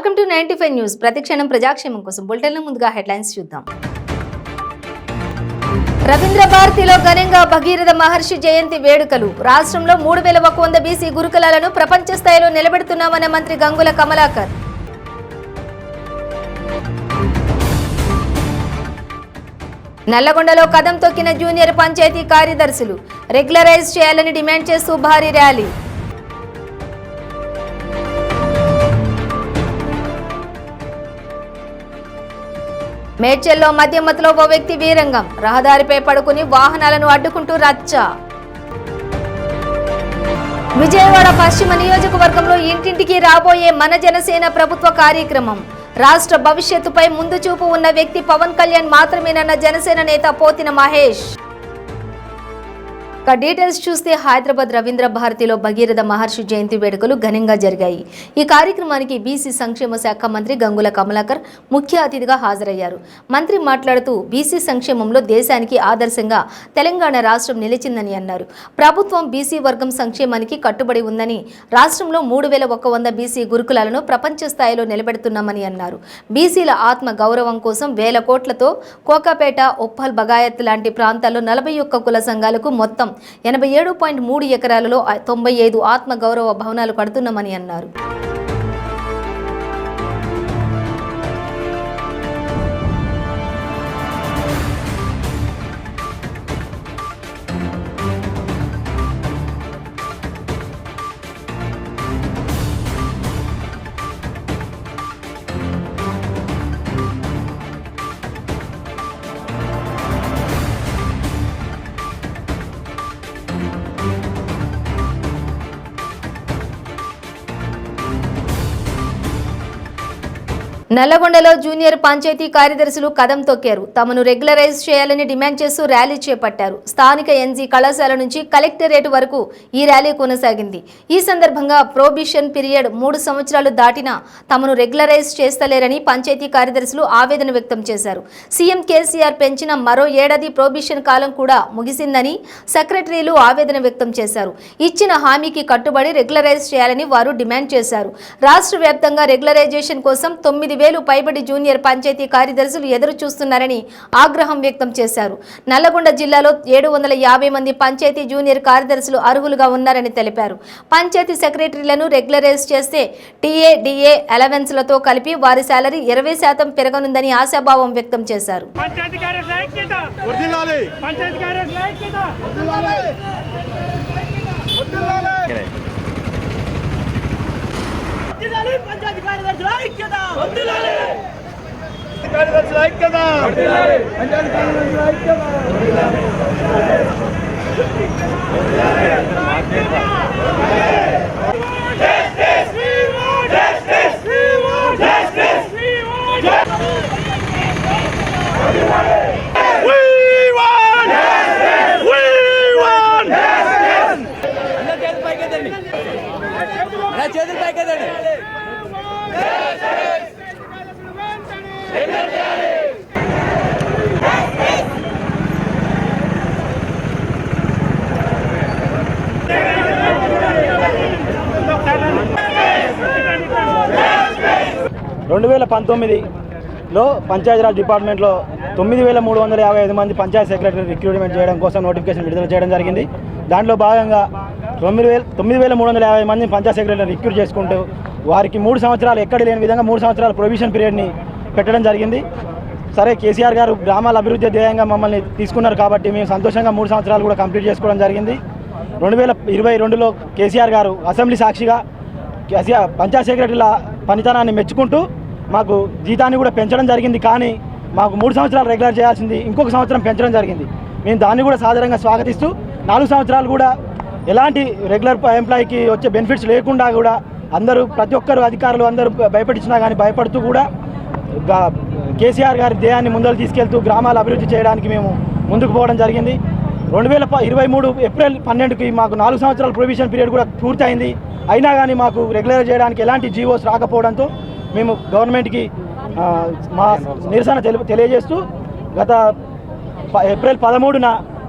Welcome to 95 news. ప్రతిక్షణం ప్రజాక్షేమం కోసం బులెటిన్ల ముందుగా హెడ్లైన్స్ చూద్దాం. రవీంద్ర భారతిలో ఘనంగా భగీరథ మహర్షి జయంతి వేడుకలు. రాష్ట్రంలో 3100 బీసీ గురుకులాలను ప్రపంచ స్థాయిలో నిలబెడుతున్నామన్న మంత్రి గంగుల కమలాకర్. నల్లగొండలో కదం తొక్కిన జూనియర్ పంచాయతీ కార్యదర్శులు. రెగ్యులరైజ్ చేయాలని డిమాండ్ చేస్తూ భారీ ర్యాలీ. మేడ్చల్లో మద్యమత్తులో ఓ వ్యక్తి వీరంగం. రహదారిపై పడుకుని వాహనాలను అడ్డుకుంటూ రచ్చ. విజయవాడ పశ్చిమ నియోజకవర్గంలో ఇంటింటికి రాబోయే మన జనసేన ప్రభుత్వ కార్యక్రమం. రాష్ట్ర భవిష్యత్తుపై ముందు చూపు ఉన్న వ్యక్తి పవన్ కళ్యాణ్ మాత్రమేనన్న జనసేన నేత పోతిన మహేష్. డీటెయిల్స్ చూస్తే హైదరాబాద్ రవీంద్ర భారతిలో భగీరథ మహర్షి జయంతి వేడుకలు ఘనంగా జరిగాయి. ఈ కార్యక్రమానికి బీసీ సంక్షేమ శాఖ మంత్రి గంగుల కమలాకర్ ముఖ్య అతిథిగా హాజరయ్యారు. మంత్రి మాట్లాడుతూ బీసీ సంక్షేమంలో దేశానికి ఆదర్శంగా తెలంగాణ రాష్ట్రం నిలిచిందని అన్నారు. ప్రభుత్వం బీసీ వర్గం సంక్షేమానికి కట్టుబడి ఉందని, రాష్ట్రంలో 3100 బీసీ గురుకులాలను ప్రపంచ స్థాయిలో నిలబెడుతున్నామని అన్నారు. బీసీల ఆత్మ గౌరవం కోసం వేల కోట్లతో కోకాపేట, ఉప్పల్, బగాయత్ లాంటి ప్రాంతాల్లో 41 కుల సంఘాలకు మొత్తం 87.3 ఎకరాలలో 95 ఆత్మ గౌరవ భవనాలు కడుతున్నామని అన్నారు. నల్లగొండలో జూనియర్ పంచాయతీ కార్యదర్శులు కదం తొక్కారు. తమను రెగ్యులరైజ్ చేయాలని డిమాండ్ చేస్తూ ర్యాలీ చేపట్టారు. స్థానిక ఎన్జీ కళాశాల నుంచి కలెక్టరేట్ వరకు ఈ ర్యాలీ కొనసాగింది. ఈ సందర్భంగా ప్రొబిషన్ పీరియడ్ 3 సంవత్సరాలు దాటినా తమను రెగ్యులరైజ్ చేస్తలేరని పంచాయతీ కార్యదర్శులు ఆవేదన వ్యక్తం చేశారు. సీఎం కేసీఆర్ పెంచిన మరో ఏడాది ప్రొబిషన్ కాలం కూడా ముగిసిందని సెక్రటరీలు ఆవేదన వ్యక్తం చేశారు. ఇచ్చిన హామీకి కట్టుబడి రెగ్యులరైజ్ చేయాలని వారు డిమాండ్ చేశారు. రాష్ట్ర వ్యాప్తంగా రెగ్యులరైజేషన్ కోసం 9,000 పైబడి జూనియర్ పంచాయతీ కార్యదర్శులు ఎదురు చూస్తున్నారని ఆగ్రహం వ్యక్తం చేశారు. నల్లగొండ జిల్లాలో 750 మంది పంచాయతీ జూనియర్ కార్యదర్శులు అర్హులుగా ఉన్నారని తెలిపారు. పంచాయతీ సెక్రటరీలను రెగ్యులరైజ్ చేస్తే టీఏ, డిఏ అలవెన్స్లతో కలిపి వారి శాలరీ 20% పెరగనుందని ఆశాభావం వ్యక్తం చేశారు. చేతులు పైకెత్తండి. 2019లో పంచాయతీరాజ్ డిపార్ట్మెంట్లో 9,355 మంది పంచాయతీ సెక్రటరీ రిక్రూట్మెంట్ చేయడం కోసం నోటిఫికేషన్ విడుదల చేయడం జరిగింది. దాంట్లో భాగంగా 9,350 మంది పంచాయతీ సెక్రటరీని రిక్రూట్ చేసుకుంటూ వారికి 3 సంవత్సరాలు ఎక్కడ లేని విధంగా 3 సంవత్సరాల ప్రొవిజన్ పీరియడ్ని పెట్టడం జరిగింది. సరే, కేసీఆర్ గారు గ్రామాల అభివృద్ధి ధ్యేయంగా మమ్మల్ని తీసుకున్నారు కాబట్టి మేము సంతోషంగా 3 సంవత్సరాలు కూడా కంప్లీట్ చేసుకోవడం జరిగింది. 2022లో కేసీఆర్ గారు అసెంబ్లీ సాక్షిగా పంచాయతీ సెక్రటరీల పనితనాన్ని మెచ్చుకుంటూ మాకు జీతాన్ని కూడా పెంచడం జరిగింది. కానీ మాకు 3 సంవత్సరాలు రెగ్యులర్ చేయాల్సింది ఇంకొక సంవత్సరం పెంచడం జరిగింది. మేము దాన్ని కూడా సాధారణంగా స్వాగతిస్తూ 4 సంవత్సరాలు కూడా ఎలాంటి రెగ్యులర్ ఎంప్లాయీకి వచ్చే బెనిఫిట్స్ లేకుండా కూడా అందరూ, ప్రతి ఒక్కరు అధికారులు అందరూ భయపడించినా కానీ భయపడుతూ కూడా కేసీఆర్ గారి ధ్యేయాన్ని ముందరు తీసుకెళ్తూ గ్రామాల అభివృద్ధి చేయడానికి మేము ముందుకు పోవడం జరిగింది. 2023 ఏప్రిల్ 12కి మాకు 4 సంవత్సరాల ప్రొవిజన్ పీరియడ్ కూడా పూర్తయింది. అయినా కానీ మాకు రెగ్యులర్ చేయడానికి ఎలాంటి జీవోస్ రాకపోవడంతో మేము గవర్నమెంట్కి మా నిరసన తెలియజేస్తూ గత ఏప్రిల్ 13న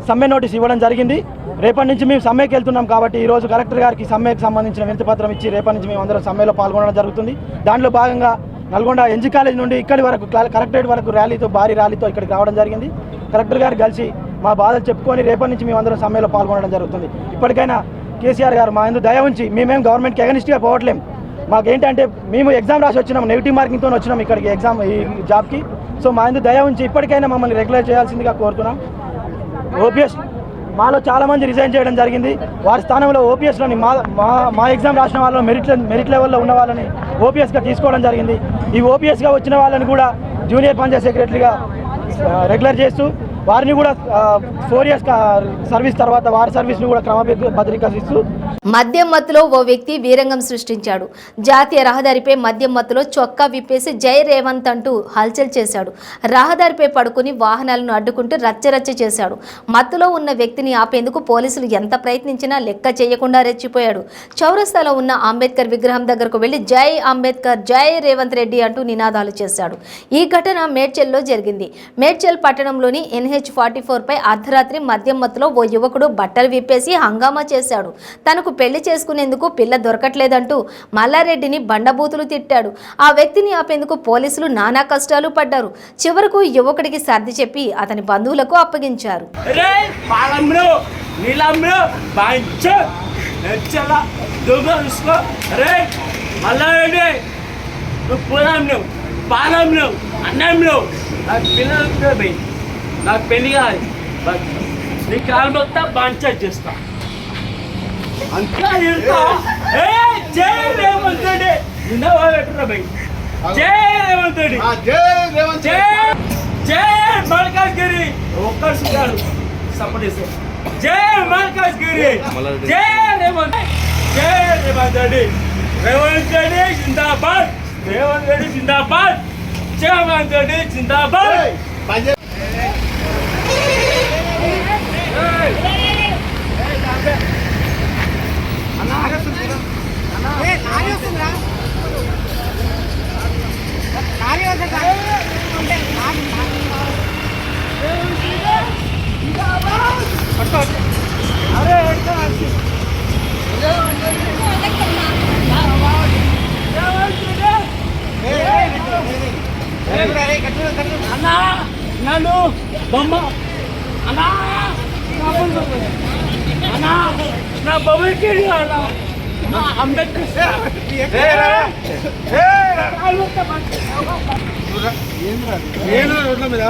సమ్మె నోటీస్ ఇవ్వడం జరిగింది. రేపటి నుంచి మేము సమ్మెకి వెళ్తున్నాం కాబట్టి ఈరోజు కలెక్టర్ గారికి సమ్మెకి సంబంధించిన వినతి పత్రం ఇచ్చి రేపటి నుంచి మేము అందరం సమ్మెలో పాల్గొనడం జరుగుతుంది. దాంట్లో భాగంగా నల్గొండ ఎన్జీ కాలేజ్ నుండి ఇక్కడి వరకు కలెక్టరేట్ వరకు భారీ ర్యాలీతో ఇక్కడికి రావడం జరిగింది. కలెక్టర్ గారు కలిసి మా బాధలు చెప్పుకొని రేపటి నుంచి మేము అందరం సమ్మెలో పాల్గొనడం జరుగుతుంది. ఇప్పటికైనా కేసీఆర్ గారు మా ఎందుకు దయ ఉంచి మేమేం గవర్నమెంట్కి అగనిస్ట్గా పోవట్లేం. మాకేంటంటే మేము ఎగ్జామ్ రాసి వచ్చినాం, నెగిటివ్ మార్కింగ్తో వచ్చినాం ఇక్కడికి ఎగ్జామ్ ఈ జాబ్కి. సో మా ఎందుకు దయ ఉంచి ఇప్పటికైనా మమ్మల్ని రెగ్యులర్ చేయాల్సిందిగా కోరుతున్నాం. ఓపీఎస్ మాలో చాలామంది రిజైన్ చేయడం జరిగింది. వారి స్థానంలో ఓపీఎస్లోని మా ఎగ్జామ్ రాసిన వాళ్ళని మెరిట్ లెవెల్లో ఉన్న వాళ్ళని ఓపీఎస్గా తీసుకోవడం జరిగింది. ఈ ఓపీఎస్గా వచ్చిన వాళ్ళని కూడా జూనియర్ పంచాయత్ సెక్రటరీగా రెగ్యులర్ చేస్తూ వారిని కూడా 4 years సర్వీస్ తర్వాత వారి సర్వీస్ని కూడా క్రమబద్ధీకరిస్తూ. మద్యం మత్తులో ఓ వ్యక్తి వీరంగం సృష్టించాడు. జాతీయ రహదారిపై మద్యం మత్తులో చొక్కా విప్పేసి జై రేవంత్ అంటూ హల్చల్ చేశాడు. రహదారిపై పడుకుని వాహనాలను అడ్డుకుంటూ రచ్చరచ్చ చేశాడు. మత్తులో ఉన్న వ్యక్తిని ఆపేందుకు పోలీసులు ఎంత ప్రయత్నించినా లెక్క చేయకుండా రెచ్చిపోయాడు. చౌరస్తాలో ఉన్న అంబేద్కర్ విగ్రహం దగ్గరకు వెళ్లి జై అంబేద్కర్, జై రేవంత్ రెడ్డి అంటూ నినాదాలు చేశాడు. ఈ ఘటన మేడ్చల్లో జరిగింది. మేడ్చల్ పట్టణంలోని NH44 పై అర్ధరాత్రి మద్యం మత్తులో ఓ యువకుడు బట్టలు విప్పేసి హంగామా చేశాడు. తనకు పెళ్లి చేసుకునేందుకు పిల్ల దొరకట్లేదంటూ మల్లారెడ్డిని బండబూతులు తిట్టాడు. ఆ వ్యక్తిని ఆపేందుకు పోలీసులు నానా కష్టాలు పడ్డారు. చివరకు యువకుడికి సర్ది చెప్పి అతని బంధువులకు అప్పగించారు. నాకు పెళ్లి కాదు, నీ కాలు మొత్తం బాంచా చేస్తా అంతా జై రేవంత్ రెడ్డి పెట్టరా భయ్, జై రేవంత్ రెడ్డి, జై మల్కాజ్గిరి ఒక్కరు సపోర్ట్ చేస్తారు. జై మల్కాజ్గిరి, జై రేవంత్ రెడ్డి, రేవంత్ రెడ్డి జిందాబాద్, రేవంత్ రెడ్డి జిందాబాద్, రేవంత్ రెడ్డి జిందాబాద్. అన్నా నన్ను బొమ్మ అన్నా అన్నా నా బొమ్మకి అన్నా అంబేద్కర్ రోడ్ల మీద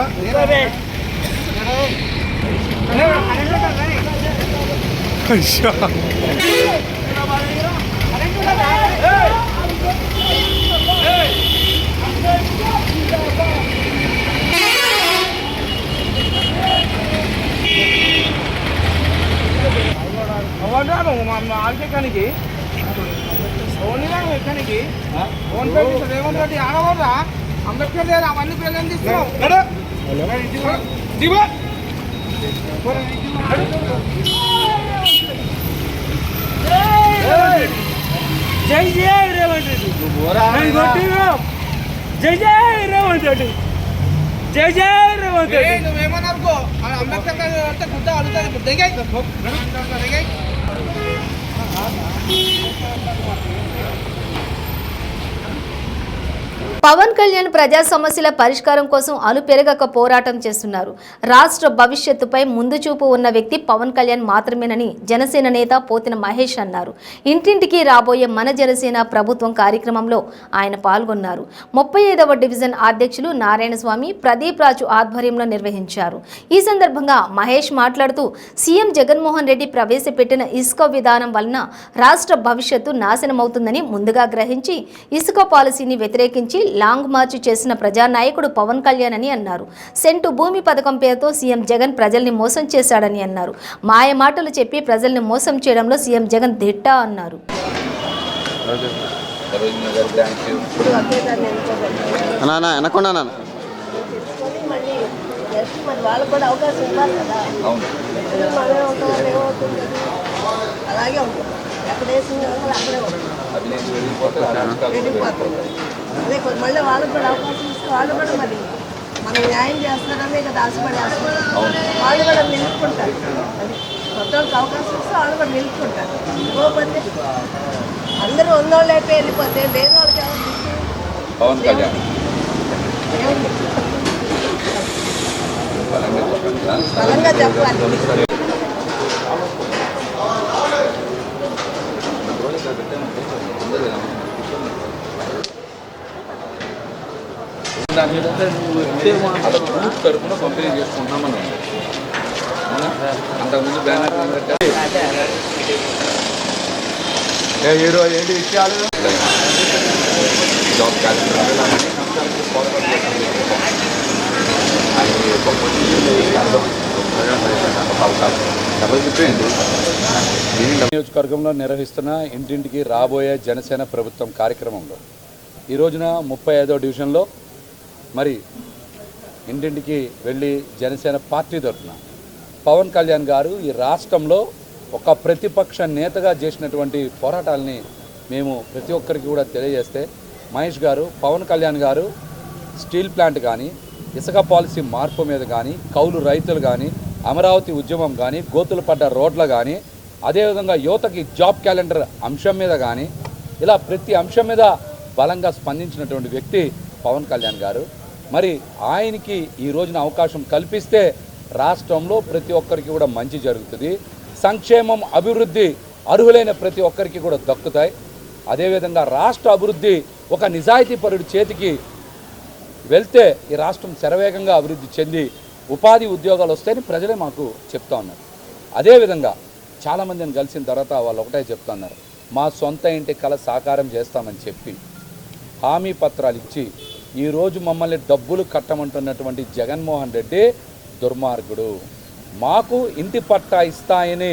ఆర్కెకానికి ఎక్కడికి ఫోన్ పెట్టి రేవంత్ రెడ్డి ఆడవరా అంబేద్కర్ లేదు అవన్నీ ప్రజలు తీసుకున్నాం. జై జై రేవంత్ రెడ్డి, జై జై రేవంత్ రెడ్డి, జై జై రేవంత్ రెడ్డి. నువ్వేమన్నారుకో అంబేద్కర్ అంటే గుడ్డ అడుగుతుంది. పవన్ కళ్యాణ్ ప్రజా సమస్యల పరిష్కారం కోసం అలుపెరగక పోరాటం చేస్తున్నారు. రాష్ట్ర భవిష్యత్తుపై ముందు చూపు ఉన్న వ్యక్తి పవన్ కళ్యాణ్ మాత్రమేనని జనసేన నేత పోతిన మహేష్ అన్నారు. ఇంటింటికి రాబోయే మన జనసేన ప్రభుత్వం కార్యక్రమంలో ఆయన పాల్గొన్నారు. 35వ డివిజన్ అధ్యక్షులు నారాయణస్వామి, ప్రదీప్ రాజు ఆధ్వర్యంలో నిర్వహించారు. ఈ సందర్భంగా మహేష్ మాట్లాడుతూ సీఎం జగన్మోహన్ రెడ్డి ప్రవేశపెట్టిన ఇసుక విధానం వలన రాష్ట్ర భవిష్యత్తు నాశనమవుతుందని ముందుగా గ్రహించి ఇసుక పాలసీని వ్యతిరేకించి లాంగ్ మార్చ్ చేసిన ప్రజానాయకుడు పవన్ కళ్యాణ్ అని అన్నారు. సెంటు భూమి పథకం పేరుతో సీఎం జగన్ ప్రజల్ని మోసం చేశాడని అన్నారు. మాయ మాటలు చెప్పి ప్రజల్ని మోసం చేయడంలో సీఎం జగన్ దిట్ట అన్నారు. అదే మళ్ళీ వాళ్ళకు కూడా అవకాశం ఇస్తే వాళ్ళు కూడా మరి మనం న్యాయం చేస్తారనే కదా ఆశపడేస్తారు. వాళ్ళు కూడా నిలుపుకుంటారు. అది కొత్తవాళ్ళకి అవకాశం ఇస్తే వాళ్ళు కూడా నిలుపుకుంటారు. పోతే అందరూ ఉన్నోళ్ళు అయిపోయి వెళ్ళిపోతే వేరే వాళ్ళకి ఎవరు పవన్ కళ్యాణ్ బలంగా చెప్పాలి. బూత్ తరఫున పంపిణీ చేసుకుంటామని అంతకుముందు బ్యానర్ హీరో ఏంటి విషయాలు జాబ్ క్యాలెండర్ నియోజకవర్గంలో నిర్వహిస్తున్న ఇంటింటికి రాబోయే జనసేన ప్రభుత్వం కార్యక్రమంలో ఈ రోజున 35వ డివిజన్లో మరి ఇంటింటికి వెళ్ళి జనసేన పార్టీ తరఫున పవన్ కళ్యాణ్ గారు ఈ రాష్ట్రంలో ఒక ప్రతిపక్ష నేతగా చేసినటువంటి పోరాటాలని మేము ప్రతి ఒక్కరికి కూడా తెలియజేస్తే మహేష్ గారు పవన్ కళ్యాణ్ గారు స్టీల్ ప్లాంట్ కానీ ఇసుక పాలసీ మార్పు మీద కానీ కౌలు రైతులు కానీ అమరావతి ఉద్యమం కానీ గోతులు పడ్డ రోడ్లు కానీ అదేవిధంగా యువతకి జాబ్ క్యాలెండర్ అంశం మీద కానీ ఇలా ప్రతి అంశం మీద బలంగా స్పందించినటువంటి వ్యక్తి పవన్ కళ్యాణ్ గారు. మరి ఆయనకి ఈ రోజున అవకాశం కల్పిస్తే రాష్ట్రంలో ప్రతి ఒక్కరికి కూడా మంచి జరుగుతుంది. సంక్షేమం అభివృద్ధి అర్హులైన ప్రతి ఒక్కరికి కూడా దక్కుతాయి. అదేవిధంగా రాష్ట్ర అభివృద్ధి ఒక నిజాయితీపరుడి చేతికి వెళ్తే ఈ రాష్ట్రం శరవేగంగా అభివృద్ధి చెంది ఉపాధి ఉద్యోగాలు వస్తాయని ప్రజలే మాకు చెప్తా ఉన్నారు. అదేవిధంగా చాలామందిని కలిసిన తర్వాత వాళ్ళు ఒకటే చెప్తున్నారు, మా సొంత ఇంటి కళ సాకారం చేస్తామని చెప్పి హామీ పత్రాలు ఇచ్చి ఈరోజు మమ్మల్ని డబ్బులు కట్టమంటున్నటువంటి జగన్మోహన్ రెడ్డి దుర్మార్గుడు. మాకు ఇంటి పట్టా ఇస్తాయని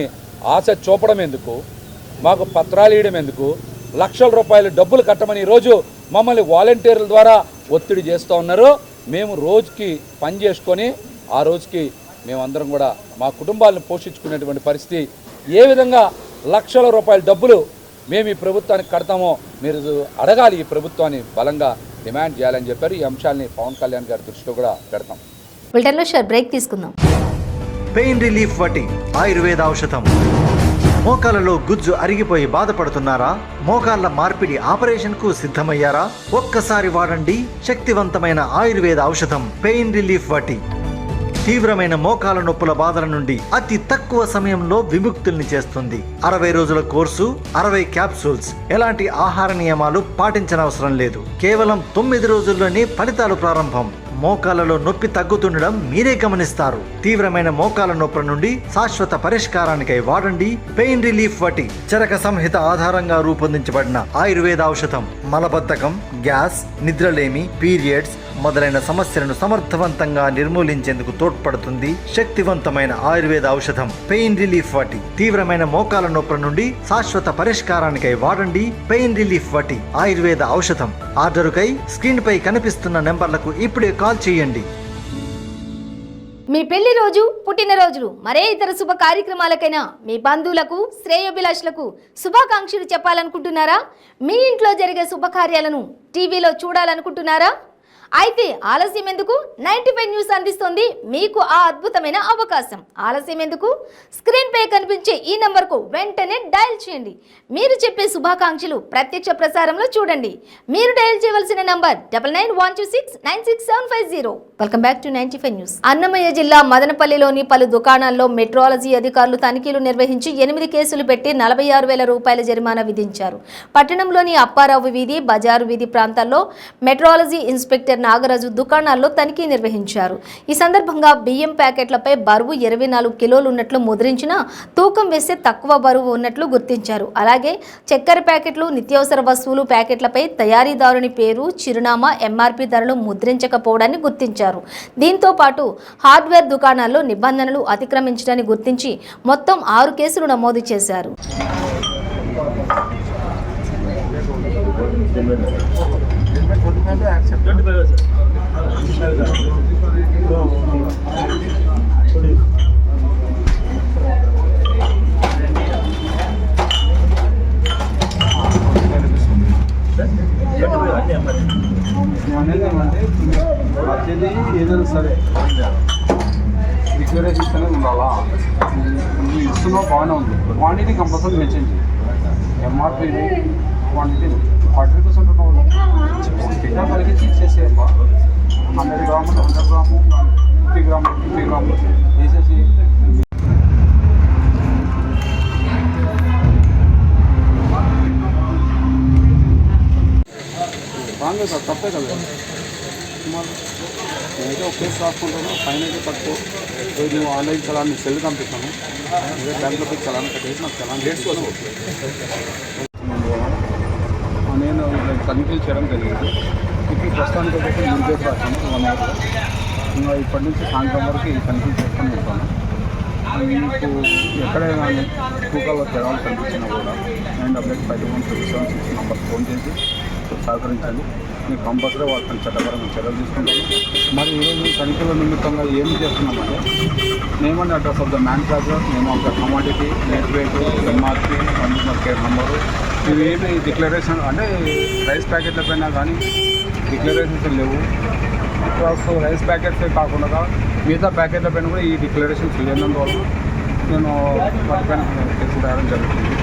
ఆశ చూపడం ఎందుకు, మాకు పత్రాలు ఇవ్వడం ఎందుకు, లక్షల రూపాయలు డబ్బులు కట్టమని ఈరోజు మమ్మల్ని వాలంటీర్ల ద్వారా ఒత్తిడి చేస్తూ ఉన్నారు. మేము రోజుకి పని చేసుకొని ఆ రోజుకి మేమందరం కూడా మా కుటుంబాలను పోషించుకునేటువంటి పరిస్థితి. ఏ విధంగా లక్షల రూపాయల డబ్బులు మేము ఈ ప్రభుత్వానికి కడతామో మీరు అడగాలి, ఈ ప్రభుత్వాన్ని బలంగా డిమాండ్ చేయాలని చెప్పారు. ఈ అంశాలని పవన్ కళ్యాణ్ గారి దృష్టిలో కూడా పెడతాం. బులెటిన్లో షార్ట్ బ్రేక్ తీసుకుందాం. పెయిన్ రిలీఫ్ వటి ఆయుర్వేద ఔషధం. మోకాలలో గుజ్జు అరిగిపోయి బాధపడుతున్నారా? మోకాళ్ళ మార్పిడి ఆపరేషన్ కు సిద్ధమయ్యారా? ఒక్కసారి వాడండి శక్తివంతమైన ఆయుర్వేద ఔషధం పెయిన్ రిలీఫ్ వటి. తీవ్రమైన మోకాల నొప్పుల బాధల నుండి అతి తక్కువ సమయంలో విముక్తుల్ని చేస్తుంది. 60 రోజుల కోర్సు, 60 క్యాప్సూల్స్. ఎలాంటి ఆహార నియమాలు పాటించనవసరం లేదు. కేవలం 9 రోజుల్లోనే ఫలితాలు ప్రారంభం. మోకాలలో నొప్పి తగ్గుతుండడం మీరే గమనిస్తారు. తీవ్రమైన మోకాల నొప్పుల నుండి శాశ్వత పరిష్కారానికై వాడండి పెయిన్ రిలీఫ్ వటి. చరక సంహిత ఆధారంగా రూపొందించబడిన ఆయుర్వేద ఔషధం మలబద్ధకం, గ్యాస్, నిద్రలేమి, పీరియడ్స్ మొదలైన సమస్యలను సమర్థవంతంగా నిర్మూలించేందుకు తోడ్పడుతుంది. శక్తివంతమైన ఆయుర్వేద ఔషధం పెయిన్ రిలీఫ్ వటి. తీవ్రమైన మోకాల నొప్పుల నుండి శాశ్వత పరిష్కారానికై వాడండి పెయిన్ రిలీఫ్ వటి ఆయుర్వేద ఔషధం. ఆర్డరుకై స్క్రీన్ పై కనిపిస్తున్న నెంబర్లకు ఇప్పుడే కాల్ చేయండి. మీ పెళ్లి రోజు, పుట్టినరోజులు, మరే ఇతర శుభ కార్యక్రమాలకైనా మీ బంధువులకు, శ్రేయోభిలాషులకు శుభాకాంక్షలు చెప్పాలనుకుంటున్నారా? మీ ఇంట్లో జరిగే శుభకార్యాలను టీవీలో చూడాలనుకుంటున్నారా? అయితే ఆలస్యం ఎందుకు? 95 న్యూస్ అందిస్తోంది మీకు ఆ అద్భుతమైన అవకాశం. ఆలస్యం ఎందుకు? స్క్రీన్ పై కనిపించే ఈ నంబర్కు వెంటనే డయల్ చేయండి. మీరు చెప్పే శుభాకాంక్షలు ప్రత్యక్ష ప్రసారంలో చూడండి. మీరు డయల్ చేయవలసిన number 9912696750. Welcome back to 95 news. Annamayya జిల్లా మదనపల్లిలోని పలు దుకాణాల్లో మెట్రాలజీ అధికారులు తనిఖీలు నిర్వహించి 8 కేసులు పెట్టి 46,000 రూపాయల జరిమానా విధించారు. పట్టణంలోని అప్పారావు వీధి, బజారు వీధి ప్రాంతాల్లో మెట్రాలజీ ఇన్స్పెక్టర్ నాగరాజు దుకాణాల్లో తనిఖీ నిర్వహించారు. ఈ సందర్భంగా బియ్యం ప్యాకెట్లపై బరువు 24 కిలోలు ఉన్నట్లు ముద్రించిన తూకం వేస్తే తక్కువ బరువు ఉన్నట్లు గుర్తించారు. అలాగే చక్కెర ప్యాకెట్లు, నిత్యావసర వస్తువులు ప్యాకెట్లపై తయారీదారుని పేరు, చిరునామా, ఎంఆర్పి ధరలు ముద్రించకపోవడాన్ని గుర్తించారు. దీంతో పాటు హార్డ్వేర్ దుకాణాల్లో నిబంధనలు అతిక్రమించడాన్ని గుర్తించి మొత్తం 6 కేసులు నమోదు చేశారు. ఇది ఏదైనా సరే డిక్లరేషన్స్ అనేది ఉండాలా. నువ్వు ఇస్తున్నావు బాగానే ఉంది, క్వాంటిటీ కంపల్సరీ మెన్షన్ చేయి. ఎంఆర్పీ క్వాంటిటీ 40% ఉన్నావు కింద కలిగించి ఇచ్చేసేయమ్మా. 100 గ్రాములు 100 గ్రాము 50 గ్రాములు 50 గ్రాములు వేసేసి బాగా సార్ తప్పే కదా. నేనైతే ఒక కేసు రాసుకుంటాను, ఫైన్ అయితే తక్కువ. నువ్వు ఆన్లైన్ చలాన్ని సెల్ పంపిస్తాను, ఇదే బ్యాంక్లో పోయి చలాన్ని కట్టేసి నాకు చలాన్ డేట్స్ కోసం నేను తనిఖీలు చేయడం జరిగింది. ఇప్పుడు ప్రస్తుతానికి వచ్చేసి 3 కేసు రాశాను 1 ఇయర్లో. ఇంకా ఇప్పటి నుంచి సాయంత్రం వరకు ఈ తనిఖీలు చేసుకొని ఉంటాను. మీకు ఎక్కడైనా కానీ తూకాల్లో తేడాలు కనిపించినా కూడా 985137 నంబర్ ఫోన్ చేసి సహకరించండి. మీకు కంపల్సరీ వాళ్ళని చట్టపరంగా చర్యలు తీసుకుంటాను. మరి ఈరోజు తనిఖీల నిమిత్తంగా ఏం చేస్తున్నామంటే name and address of the manufacturer, name of the commodity, net weight, MRP, consumer care number, ఇవి ఏమి డిక్లరేషన్ అంటే రైస్ ప్యాకెట్ల పైన కానీ డిక్లరేషన్స్ లేవు. ప్లస్ రైస్ ప్యాకెట్సే కాకుండా మిగతా ప్యాకెట్ల పైన కూడా ఈ డిక్లరేషన్స్ లేనందువల్ల నేను వాటిపైన కేసులు రాయడం జరుగుతుంది.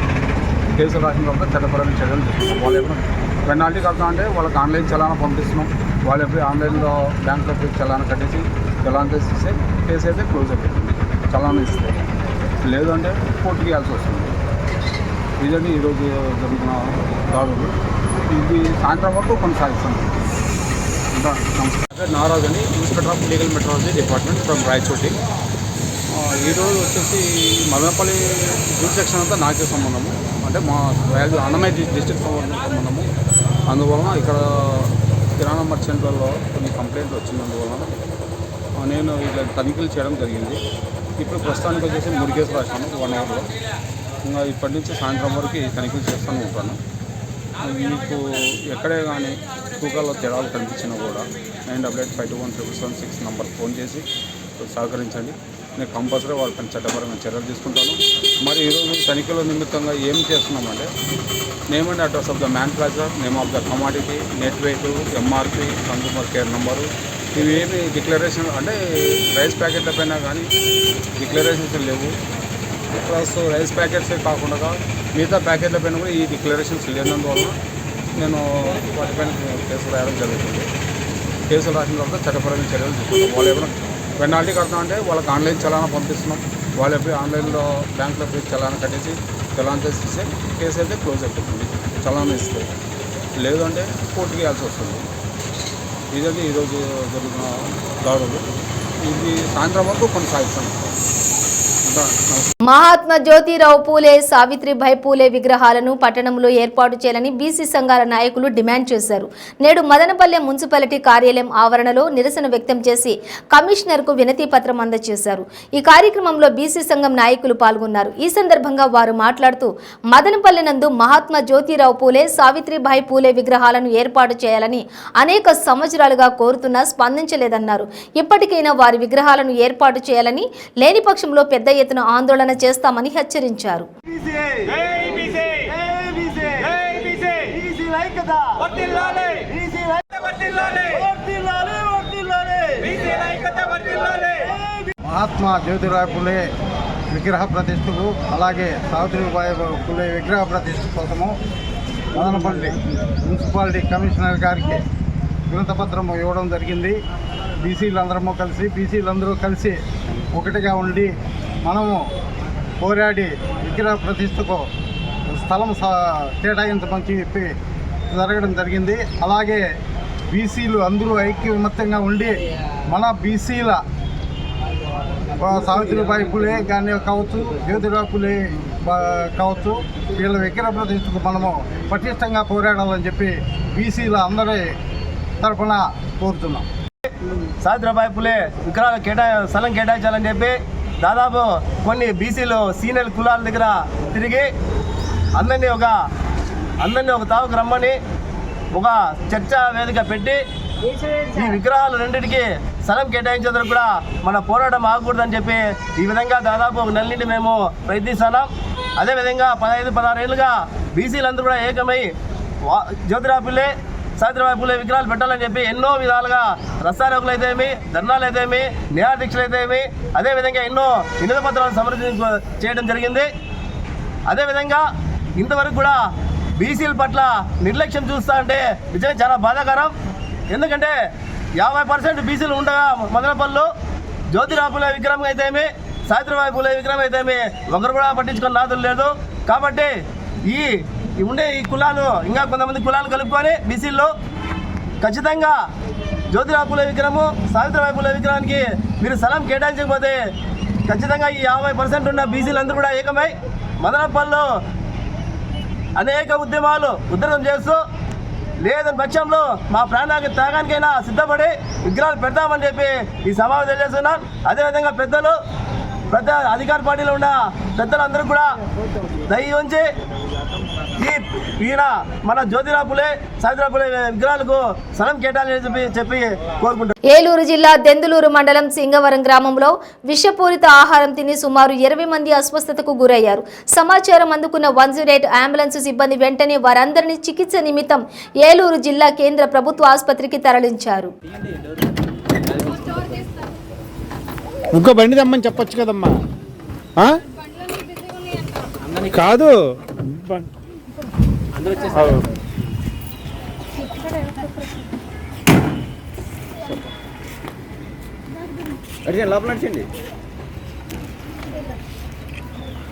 కేసులు రాసిన తర్వాత చట్టపరమైన చర్యలు తీసుకుంటాం. వాళ్ళు ఏమైనా పెనాల్టీ కడతా అంటే వాళ్ళకి ఆన్లైన్ చలానా పంపిస్తున్నాం. వాళ్ళు ఎప్పుడు ఆన్లైన్లో బ్యాంక్లో పోయి చలానా కట్టేసి చలానా తెచ్చిస్తే కేసు అయితే క్లోజ్ అయిపోతుంది. చలానా ఇస్తే లేదు అంటే కోర్టుకి వెళ్ళాల్సి వస్తుంది. ఇదండి ఈరోజు జరుగుతున్న దాడులు. ఇది సాయంత్రం వరకు కొనసాగిస్తాం. నారాజ్ అని inspector of legal metrology department from Rayachoti. ఈరోజు వచ్చేసి మదనపల్లి జూట్ సెక్షన్ అంతా నాకే సంబంధము, అంటే మా అన్నమయ్య డిస్ట్రిక్ట్ సంబంధము. అందువలన ఇక్కడ కిరాణా మర్చెంట్లలో కొన్ని కంప్లైంట్లు వచ్చినందువలన నేను ఇలా తనిఖీలు చేయడం జరిగింది. ఇప్పుడు ప్రస్తుతానికి వచ్చేసి 3 కేసులు రాశాను 1 ఇయర్లో. ఇంకా ఇప్పటి నుంచి సాయంత్రం వరకు తనిఖీలు చేస్తూనే ఉంటాను. మీకు ఎక్కడే కానీ తూకాల్లో తేడాలు కనిపించినా కూడా 98513776 నంబర్ ఫోన్ చేసి సహకరించండి. నేను కంపల్సరీ వాళ్ళని చట్టపరమైన చర్యలు తీసుకుంటాను. మరి ఈరోజు తనిఖీల నిమిత్తంగా ఏం చేస్తున్నామంటే name and address of the manufacturer, name of the commodity, net weight, MRP, consumer care number, ఇవి ఏమి డిక్లరేషన్ అంటే రైస్ ప్యాకెట్ల పైన కానీ డిక్లరేషన్స్ లేవు. ప్లస్ రైస్ ప్యాకెట్సే కాకుండా మిగతా ప్యాకెట్ల పైన కూడా ఈ డిక్లరేషన్స్ లేనందువల్ల నేను వాటిపైన కేసులు రాయడం జరుగుతుంది. కేసులు రాసిన తర్వాత చట్టపరమైన చర్యలు తీసుకుంటాం. వాళ్ళు ఏమైనా పెనాల్టీ కడతా అంటే వాళ్ళకి ఆన్లైన్ చలానా పంపిస్తున్నాం. వాళ్ళు ఎప్పుడు ఆన్లైన్లో బ్యాంక్లో పోయి చలానా కట్టేసి చలానా తెచ్చిస్తే కేసు అయితే క్లోజ్ అయిపోతుంది. చలానా ఇస్తే లేదు అంటే కోర్టుకి వెళ్ళాల్సి వస్తుంది. ఇదండి ఈరోజు జరుగుతున్న దాడులు. ఇది సాయంత్రం వరకు కొనసాగిస్తాను. మహాత్మా జ్యోతిరావు పూలే, సావిత్రిబాయి పూలే విగ్రహాలను పట్టణంలో ఏర్పాటు చేయాలని బీసీ సంఘాల నాయకులు డిమాండ్ చేశారు. నేడు మదనపల్లె మున్సిపాలిటీ కార్యాలయం ఆవరణలో నిరసన వ్యక్తం చేసి కమిషనర్కు వినతి పత్రం అందజేశారు. ఈ కార్యక్రమంలో బీసీ సంఘం నాయకులు పాల్గొన్నారు. ఈ సందర్భంగా వారు మాట్లాడుతూ మదనపల్లె నందు మహాత్మా జ్యోతిరావు పూలే, సావిత్రిబాయి పూలే విగ్రహాలను ఏర్పాటు చేయాలని అనేక సంవత్సరాలుగా కోరుతున్నా స్పందించలేదన్నారు. ఇప్పటికైనా వారి విగ్రహాలను ఏర్పాటు చేయాలని, లేని పక్షంలో పెద్ద ఎత్తున ఆందోళన చేస్తామని హెచ్చరించారు. మహాత్మా జ్యోతిరావు పూలే విగ్రహ ప్రతిష్టకు అలాగే సావిత్రిబాయి పూలే విగ్రహ ప్రతిష్ట కోసము మదనపల్లి మున్సిపాలిటీ కమిషనర్ గారికి వినతిపత్రం ఇవ్వడం జరిగింది. బీసీలందరూ కలిసి ఒకటిగా ఉండి మనము పోరాడి విగ్రహ ప్రతిష్టకు స్థలం కేటాయించమని చెప్పి జరగడం జరిగింది. అలాగే బీసీలు అందరూ ఐక్యమత్యంగా ఉండి మన బీసీల సావిత్రిబాయి పూలే కానీ కావచ్చు, జ్యోతిరావు పూలే కావచ్చు, వీళ్ళ విగ్రహ ప్రతిష్టకు మనము పటిష్టంగా పోరాడాలని చెప్పి బీసీల అందరి తరఫున కోరుతున్నాం. సావిత్రిబాయి పూలే విగ్రహాల స్థలం కేటాయించాలని చెప్పి దాదాపు కొన్ని బీసీలు సీనియర్ కులాల దగ్గర తిరిగి అందరినీ ఒక తావుకు రమ్మని ఒక చర్చా వేదిక పెట్టి ఈ విగ్రహాలు రెండింటికి స్థలం కేటాయించేందుకు కూడా మన పోరాటం ఆగకూడదని చెప్పి ఈ విధంగా దాదాపు ఒక నెల నుండి మేము ప్రయత్నిస్తున్నాం. అదేవిధంగా 15-16 ఏళ్ళుగా బీసీలందరూ కూడా ఏకమై జ్యోతిరావు పూలే, సావిత్రిబాయి పూలే విగ్రహాలు పెట్టాలని చెప్పి ఎన్నో విధాలుగా రస్తారోకులు అయితేమి, ధర్నాలు అయితేమి, న్యాయదీక్షలు అయితేమి, అదేవిధంగా ఎన్నో వినతి పత్రాలను సమర్పించ చేయడం జరిగింది. అదేవిధంగా ఇంతవరకు కూడా బీసీల పట్ల నిర్లక్ష్యం చూస్తా అంటే నిజంగా చాలా బాధాకరం. ఎందుకంటే 50% బీసీలు ఉండగా మదనపల్లిలో జ్యోతిరావు పూలే విగ్రహం అయితేమి, సావిత్రిబాయి పూలే విగ్రహం అయితేమి ఒకరు కూడా పట్టించుకున్న నాదులు లేదు. కాబట్టి ఈ కులాలు ఇంకా కొంతమంది కులాలు కలుపుకొని బీసీల్లో ఖచ్చితంగా జ్యోతిరావు పూలే విగ్రహము, సావిత్రిబాయి పూలే విగ్రహానికి మీరు స్థలం కేటాయించకపోతే ఖచ్చితంగా ఈ 50% ఉన్న బీసీలందరూ కూడా ఏకమై మదనపల్లిలో అనేక ఉద్యమం చేస్తూ లేదని పక్షంలో మా ప్రాణానికి త్యాగానికైనా సిద్ధపడి విగ్రహాలు పెడతామని చెప్పి ఈ సమావేశం తెలియజేస్తున్నాను. అదేవిధంగా పెద్ద అధికార పార్టీలో ఉన్న పెద్దలందరూ కూడా దయ ఉంచి ఈయన మన జ్యోతిరావు పూలే, సావిత్రిబాయి పూలే విగ్రహాలకు స్థలం కేటాయించాలని చెప్పి కోరుకుంటారు. ఏలూరు జిల్లా దెందులూరు మండలం సింగవరం గ్రామంలో విషపూరిత ఆహారం తిని సుమారు 20 మంది అస్వస్థతకు గురయ్యారు. సమాచారం అందుకున్న 108 అంబులెన్స్ సిబ్బంది వెంటనే వారందరినీ చికిత్స నిమిత్తం ఏలూరు జిల్లా కేంద్ర ప్రభుత్వ ఆసుపత్రికి తరలించారు. ఇంకో బండి తెమ్మని చెప్పొచ్చు కదమ్మా. కాదు లోపల నడిచండి,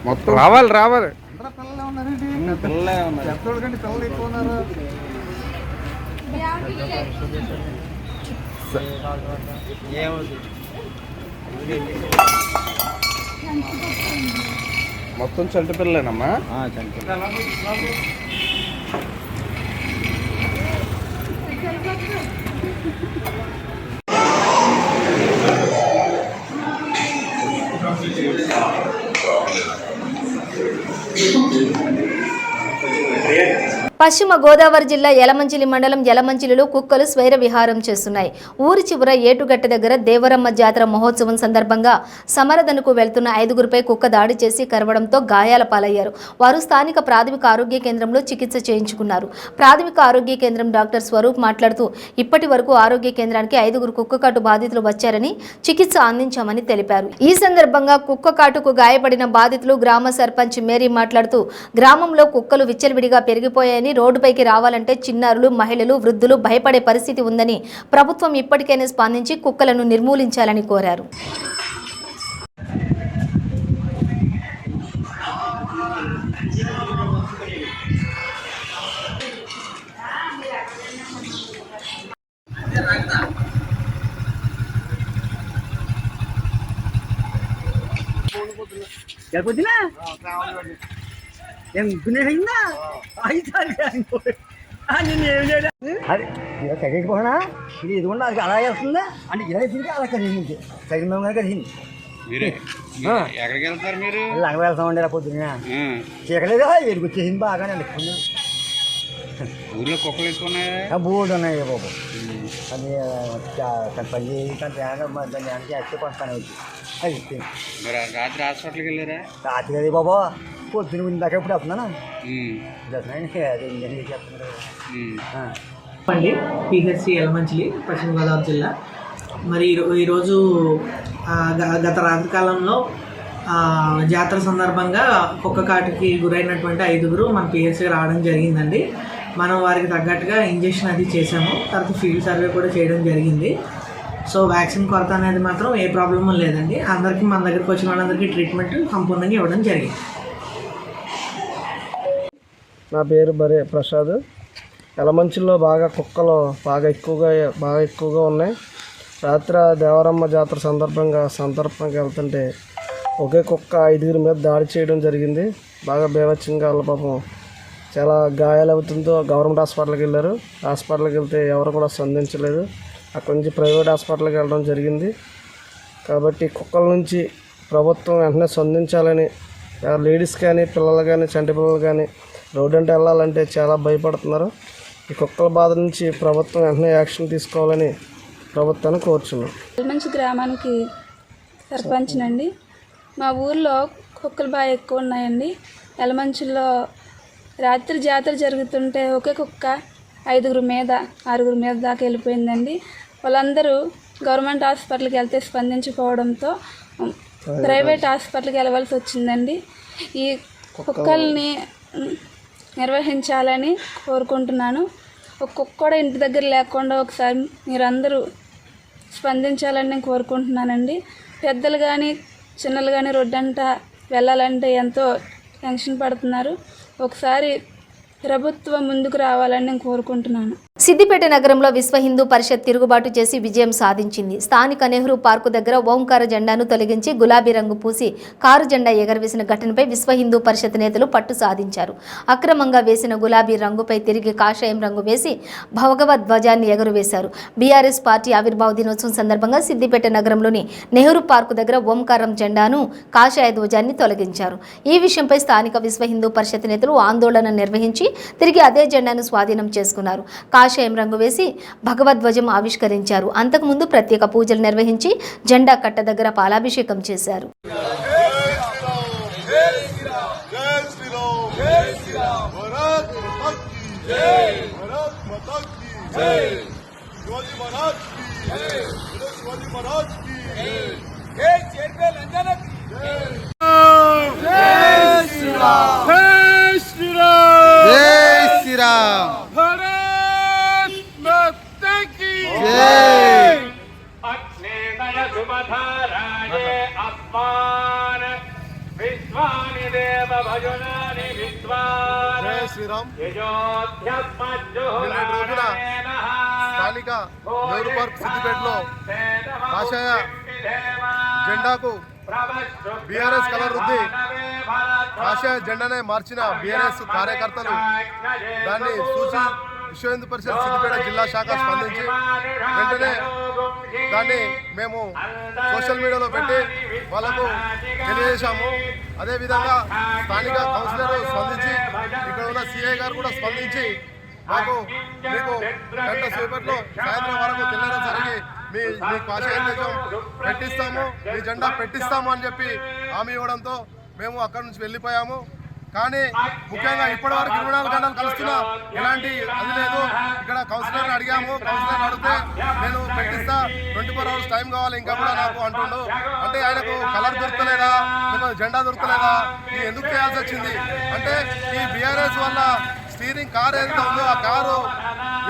మొత్తం రావాలి పిల్లలే ఉన్నారు. మొత్తం చంటి పిల్లలేనమ్మా. పశ్చిమ గోదావరి జిల్లా యలమంచిలి మండలం యలమంచిలిలో కుక్కలు స్వైర విహారం చేస్తున్నాయి. ఊరి చివర ఏటుగట్ట దగ్గర దేవరమ్మ జాతర మహోత్సవం సందర్భంగా సమరదనకు వెళ్తున్న 5గురిపై కుక్క దాడి చేసి కరవడంతో గాయాల పాలయ్యారు. వారు స్థానిక ప్రాథమిక ఆరోగ్య కేంద్రంలో చికిత్స చేయించుకున్నారు. ప్రాథమిక ఆరోగ్య కేంద్రం డాక్టర్ స్వరూప్ మాట్లాడుతూ ఇప్పటి వరకు ఆరోగ్య కేంద్రానికి 5గురు కుక్కకాటు బాధితులు వచ్చారని చికిత్స అందించామని తెలిపారు. ఈ సందర్భంగా కుక్కకాటుకు గాయపడిన బాధితులు గ్రామ సర్పంచ్ మేరీ మాట్లాడుతూ గ్రామంలో కుక్కలు విచ్చలవిడిగా పెరిగిపోయాయని, రోడ్డుపైకి రావాలంటే చిన్నారులు, మహిళలు, వృద్ధులు భయపడే పరిస్థితి ఉందని ప్రభుత్వం ఇప్పటికైనా స్పందించి కుక్కలను నిర్మూలించాలని కోరారు. తగ్గిపోనా ఇది ఇదిగోండి, అది అలా వేస్తుందా అంటే ఇలా తిరిగి అలా కలిగింది తగిన కలిగింది. ఎక్కడికి వెళ్తారు మీరు? లంగ వెళ్తామండి ఇలా పొద్దున్న చీకలేదా ఎరుగుచ్చేసింది బాగానే అనుకున్నా. ఊర్లో కుక్కలు ఎక్కువ బోర్డు ఉన్నాయి బాబు. అది పని దాన్ని చేస్తే కొంత వచ్చి అది రాత్రి హాస్పిటల్కి వెళ్ళారా? రాత్రి కదా బాబా పొద్దున ఇందాక ఎప్పుడు వస్తున్నానా అండి. పిహెచ్సి యలమంచిలి, పశ్చిమ గోదావరి జిల్లా. మరి ఈరోజు గత రాత్రి కాలంలో జాతర సందర్భంగా కుక్క కాటుకి గురైనటువంటి 5గురు మన పిహెచ్సి రావడం జరిగిందండి. మనం వారికి తగ్గట్టుగా ఇంజెక్షన్ అది చేసాము. తర్వాత ఫీల్డ్ సర్వే కూడా చేయడం జరిగింది. సో వ్యాక్సిన్ కొరత అనేది మాత్రం ఏ ప్రాబ్లము లేదండి. అందరికీ మన దగ్గరికి వచ్చిన వాళ్ళందరికీ ట్రీట్మెంట్ సంపూర్ణంగా ఇవ్వడం జరిగింది. నా పేరు బరే ప్రసాద్. యలమంచిలో కుక్కలు బాగా ఎక్కువగా ఉన్నాయి. రాత్రి దేవరమ్మ జాతర సందర్భంగా వెళ్తుంటే ఒకే కుక్క 5గురి మీద దాడి చేయడం జరిగింది. బాగా బేవచ్చంగా వాళ్ళ పాపం చాలా గాయాలు అవుతుందో గవర్నమెంట్ హాస్పిటల్కి వెళ్ళారు. హాస్పిటల్కి వెళ్తే ఎవరు కూడా స్పందించలేదు. అక్కడి నుంచి ప్రైవేట్ హాస్పిటల్కి వెళ్ళడం జరిగింది. కాబట్టి కుక్కల నుంచి ప్రభుత్వం వెంటనే స్పందించాలని, లేడీస్ కానీ పిల్లలు కానీ చంటి పిల్లలు కానీ రోడ్డు అంటే వెళ్ళాలంటే చాలా భయపడుతున్నారు. ఈ కుక్కల బాధ నుంచి ప్రభుత్వం వెంటనే యాక్షన్ తీసుకోవాలని ప్రభుత్వాన్ని కోరుచున్నాం. యలమంచి గ్రామానికి సర్పంచ్నండి. మా ఊర్లో కుక్కలు బాగా ఎక్కువ ఉన్నాయండి. యలమంచిలో రాత్రి జాతర జరుగుతుంటే ఒకే కుక్క 6 మీద దాకా వెళ్ళిపోయిందండి. వాళ్ళందరూ గవర్నమెంట్ హాస్పిటల్కి వెళ్తే స్పందించుకోవడంతో ప్రైవేట్ హాస్పిటల్కి వెళ్ళవలసి వచ్చిందండి. ఈ కుక్కల్ని నిర్వహించాలని కోరుకుంటున్నాను. ఒక కుక్క కూడా ఇంటి దగ్గర లేకుండా ఒకసారి మీరందరూ స్పందించాలని నేను కోరుకుంటున్నానండి. పెద్దలు కానీ చిన్నలు కానీ రోడ్డంట వెళ్ళాలంటే ఎంతో టెన్షన్ పడుతున్నారు. ఒకసారి ప్రభుత్వం ముందుకు రావాలని నేను కోరుకుంటున్నాను. సిద్దిపేట నగరంలో విశ్వ హిందూ పరిషత్ తిరుగుబాటు చేసి విజయం సాధించింది. స్థానిక నెహ్రూ పార్కు దగ్గర ఓంకార జెండాను తొలగించి గులాబీ రంగు పూసి కారు జెండా ఎగరవేసిన ఘటనపై విశ్వ హిందూ పరిషత్ నేతలు పట్టు సాధించారు. అక్రమంగా వేసిన గులాబీ రంగుపై తిరిగి కాషాయం రంగు వేసి భగవద్ ధ్వజాన్ని ఎగురవేశారు. బీఆర్ఎస్ పార్టీ ఆవిర్భావ దినోత్సవం సందర్భంగా సిద్దిపేట నగరంలోని నెహ్రూ పార్కు దగ్గర ఓంకారం జెండాను కాషాయ ధ్వజాన్ని తొలగించారు. ఈ విషయంపై స్థానిక విశ్వ హిందూ పరిషత్ నేతలు ఆందోళన నిర్వహించి తిరిగి అదే జెండాను స్వాధీనం చేసుకున్నారు. కాషాయం రంగు వేసి భగవద్ధ్వజం ఆవిష్కరించారు. అంతకుముందు ప్రత్యేక పూజలు నిర్వహించి జెండా కట్ట దగ్గర పాలాభిషేకం చేశారు. స్థానిక నెహ్రూ పార్క్ సిద్దిపేటలో కాషాయ జెండాకు బీఆర్ఎస్ కలర్ రుద్ది కాషాయ జెండానే మార్చిన బీఆర్ఎస్ కార్యకర్తలు దాన్ని చూసి విశ్వ హిందూ పరిషత్ సిద్దిపేట జిల్లా శాఖ స్పందించి వెంటనే దాన్ని మేము సోషల్ మీడియాలో పెట్టి వాళ్ళకు తెలియజేశాము. అదేవిధంగా స్థానిక కౌన్సిలర్ స్పందించి ఇక్కడ ఉన్న సిఐ గారు కూడా స్పందించి మీకు గంట సేపట్లో సాయంత్రం వరకు తెలియజేసరికి మీ కాషాయ ధ్వజం పెట్టిస్తాము, మీ జెండా పెట్టిస్తాము అని చెప్పి హామీ ఇవ్వడంతో మేము అక్కడి నుంచి వెళ్ళిపోయాము. కానీ ముఖ్యంగా ఇప్పటివరకు 24 గంటలు కలుస్తున్నా ఎలాంటి అది లేదు. ఇక్కడ కౌన్సిలర్ని అడిగాము, కౌన్సిలర్ అడిగితే నేను పెట్టిస్తా 24 hours టైం కావాలి ఇంకా కూడా నాకు అంటుండు. అంటే ఆయనకు కలర్ దొరకలేదా, జెండా దొరకలేదా, ఇది ఎందుకు చేయాల్సి వచ్చింది అంటే ఈ బీఆర్ఎస్ వల్ల స్టీరింగ్ కారు ఏదైతే ఉందో ఆ కారు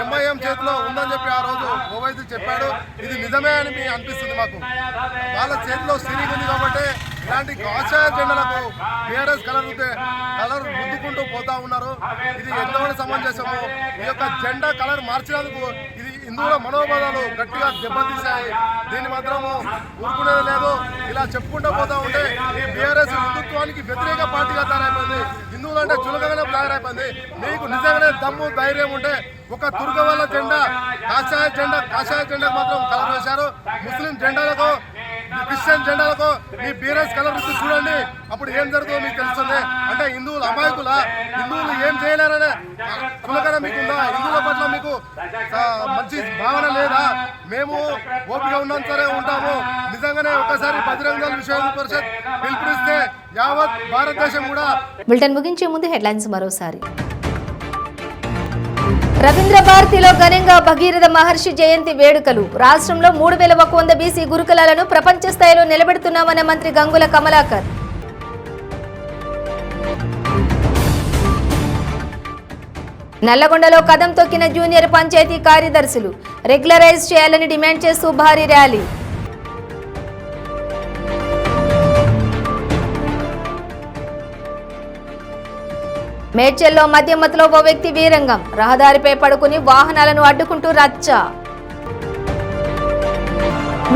ఎంఐఎం చేతిలో ఉందని చెప్పి ఆ రోజు ఓవైసీ చెప్పాడు. ఇది నిజమే అని అనిపిస్తుంది మాకు. వాళ్ళ చేతిలో స్టీరింగ్ ఉంది కాబట్టి ఇలాంటి కాషాయ జెండాలకు బీఆర్ఎస్ కలర్ రుద్దుకుంటూ పోతా ఉన్నారు. ఇది ఎంతమంది సమంజసము. ఈ యొక్క జెండా కలర్ మార్చినందుకు ఇది హిందువుల మనోభావాలు గట్టిగా దెబ్బతీశాయి. దీన్ని మాత్రము ఊరుకునేది లేదు. ఇలా చెప్పుకుంటూ పోతా ఉంటే ఈ బీఆర్ఎస్ హిందుత్వానికి వ్యతిరేక పార్టీగా తయారైపోయింది. హిందువులు అంటే చులకగానే తయారైపోయింది. మీకు నిజంగానే దమ్ము ధైర్యం ఉంటే ఒక తుర్గవాళ్ళ జెండా కాషాయ జెండాకు మాత్రం కలర్ వేశారు. ముస్లిం జెండాలకు క్రిస్టియన్ జెండాలకు మీ బీఆర్ఎస్ కలర్ రుచి చూడండి, అప్పుడు ఏం జరుగుతుందో మీకు తెలుస్తుంది. అంటే హిందువులు అమాయకుల, హిందువులు ఏం చేయలేరనే చులకన మీకుందా? హిందువుల పట్ల మీకు మంచి భావన లేదా? మేము ఓపిక ఉన్నాం సరే ఉంటాము. నిజంగానే ఒకసారి బజరంగ దళ్ విశ్వ హిందూ పరిషత్ పిలుపునిస్తే యావత్ భారతదేశం కూడా. బులెటిన్ ముగించే ముందు హెడ్లైన్స్ మరోసారి. రవీంద్ర భారతిలో ఘనంగా భగీరథ మహర్షి జయంతి వేడుకలు. రాష్ట్రంలో 3100 బీసీ గురుకులాలను ప్రపంచ స్థాయిలో నిలబెడుతున్నామన్న మంత్రి గంగుల కమలాకర్. నల్లగొండలో కదం తొక్కిన జూనియర్ పంచాయతీ కార్యదర్శులు. రెగ్యులరైజ్ చేయాలని డిమాండ్ చేస్తూ భారీ ర్యాలీ. మేడ్చల్లో మధ్యమతిలో ఓ వ్యక్తి వీరంగం. రహదారిపై పడుకుని వాహనాలను అడ్డుకుంటూ రచ్చ.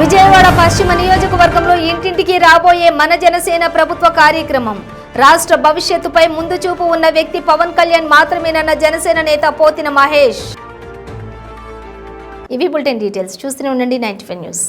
విజయవాడ పశ్చిమ నియోజకవర్గంలో ఇంటింటికి రాబోయే మన జనసేన ప్రభుత్వ కార్యక్రమం. రాష్ట్ర భవిష్యత్తుపై ముందు చూపు ఉన్న వ్యక్తి పవన్ కళ్యాణ్ మాత్రమేనన్న జనసేన నేత పోతిన మహేష్. ఇవి బులెటిన్ డీటెయిల్స్. చూస్తూనే ఉండండి 95 న్యూస్.